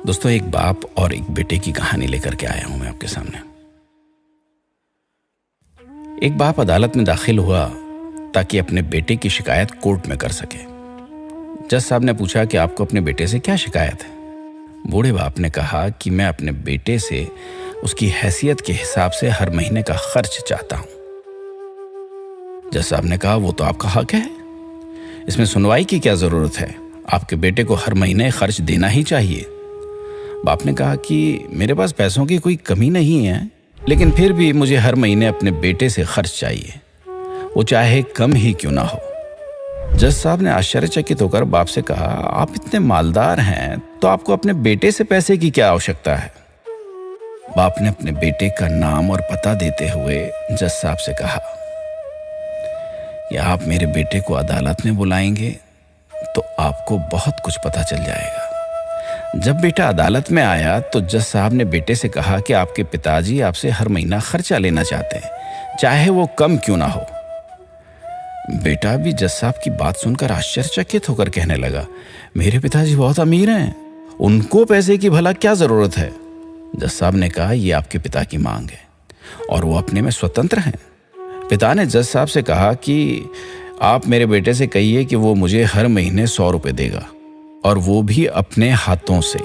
दोस्तों, एक बाप और एक बेटे की कहानी लेकर के आया हूं मैं आपके सामने। एक बाप अदालत में दाखिल हुआ ताकि अपने बेटे की शिकायत कोर्ट में कर सके। जज साहब ने पूछा कि आपको अपने बेटे से क्या शिकायत है। बूढ़े बाप ने कहा कि मैं अपने बेटे से उसकी हैसियत के हिसाब से हर महीने का खर्च चाहता हूं। जज साहब ने कहा, वो तो आपका हक है, इसमें सुनवाई की क्या जरूरत है, आपके बेटे को हर महीने खर्च देना ही चाहिए। बाप ने कहा कि मेरे पास पैसों की कोई कमी नहीं है, लेकिन फिर भी मुझे हर महीने अपने बेटे से खर्च चाहिए, वो चाहे कम ही क्यों ना हो। जज साहब ने आश्चर्यचकित होकर बाप से कहा, आप इतने मालदार हैं तो आपको अपने बेटे से पैसे की क्या आवश्यकता है। बाप ने अपने बेटे का नाम और पता देते हुए जज साहब से कहा कि आप मेरे बेटे को अदालत में बुलाएंगे तो आपको बहुत कुछ पता चल जाएगा। जब बेटा अदालत में आया तो जज साहब ने बेटे से कहा कि आपके पिताजी आपसे हर महीना खर्चा लेना चाहते हैं, चाहे वो कम क्यों ना हो। बेटा भी जज साहब की बात सुनकर आश्चर्यचकित होकर कहने लगा, मेरे पिताजी बहुत अमीर हैं, उनको पैसे की भला क्या जरूरत है। जज साहब ने कहा, ये आपके पिता की मांग है और वो अपने में स्वतंत्र हैं। पिता ने जज साहब से कहा कि आप मेरे बेटे से कहिए कि वो मुझे हर महीने 100 रुपए देगा, और वो भी अपने हाथों से,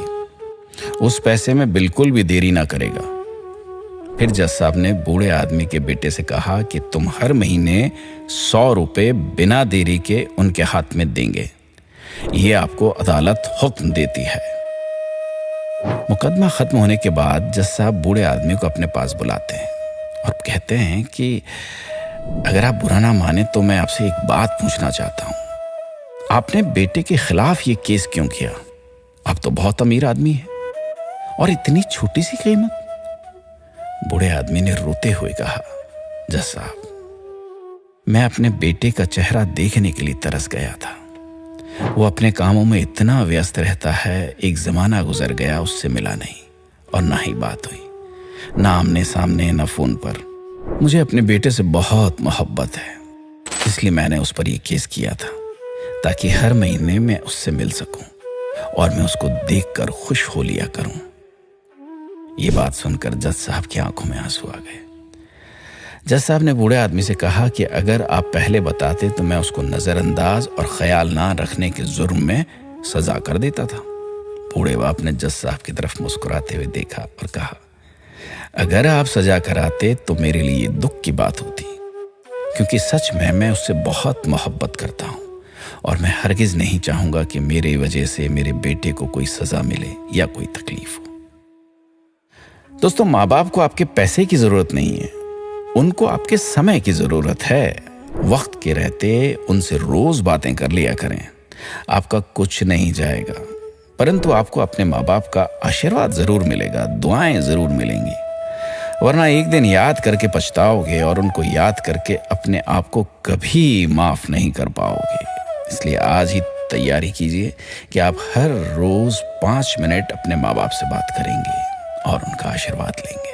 उस पैसे में बिल्कुल भी देरी ना करेगा। फिर जज साहब ने बूढ़े आदमी के बेटे से कहा कि तुम हर महीने 100 रुपए बिना देरी के उनके हाथ में देंगे, ये आपको अदालत हुक्म देती है। मुकदमा खत्म होने के बाद जज साहब बूढ़े आदमी को अपने पास बुलाते हैं और कहते हैं कि अगर आप बुरा ना माने तो मैं आपसे एक बात पूछना चाहता हूं, आपने बेटे के खिलाफ ये केस क्यों किया? आप तो बहुत अमीर आदमी हैं और इतनी छोटी सी कीमत। बूढ़े आदमी ने रोते हुए कहा, जज साहब, मैं अपने बेटे का चेहरा देखने के लिए तरस गया था। वो अपने कामों में इतना व्यस्त रहता है, एक जमाना गुजर गया उससे मिला नहीं और ना ही बात हुई, ना आमने सामने ना फोन पर। मुझे अपने बेटे से बहुत मोहब्बत है, इसलिए मैंने उस पर यह केस किया था ताकि हर महीने मैं उससे मिल सकूं और मैं उसको देखकर खुश हो लिया करूं। ये बात सुनकर जज साहब की आंखों में आंसू आ गए। जज साहब ने बूढ़े आदमी से कहा कि अगर आप पहले बताते तो मैं उसको नजरअंदाज और ख्याल ना रखने के जुर्म में सजा कर देता था। बूढ़े बाप ने जज साहब की तरफ मुस्कुराते हुए देखा और कहा, अगर आप सजा कराते तो मेरे लिए दुख की बात होती, क्योंकि सच में मैं उससे बहुत मोहब्बत करता हूं और मैं हरगिज नहीं चाहूंगा कि मेरे वजह से मेरे बेटे को कोई सजा मिले या कोई तकलीफ हो। दोस्तों, माँ बाप को आपके पैसे की जरूरत नहीं है, उनको आपके समय की जरूरत है। वक्त के रहते उनसे रोज बातें कर लिया करें, आपका कुछ नहीं जाएगा, परंतु आपको अपने माँ बाप का आशीर्वाद जरूर मिलेगा, दुआएं जरूर मिलेंगी। वरना एक दिन याद करके पछताओगे और उनको याद करके अपने आप को कभी माफ नहीं कर पाओगे। इसलिए आज ही तैयारी कीजिए कि आप हर रोज 5 मिनट अपने माँ बाप से बात करेंगे और उनका आशीर्वाद लेंगे।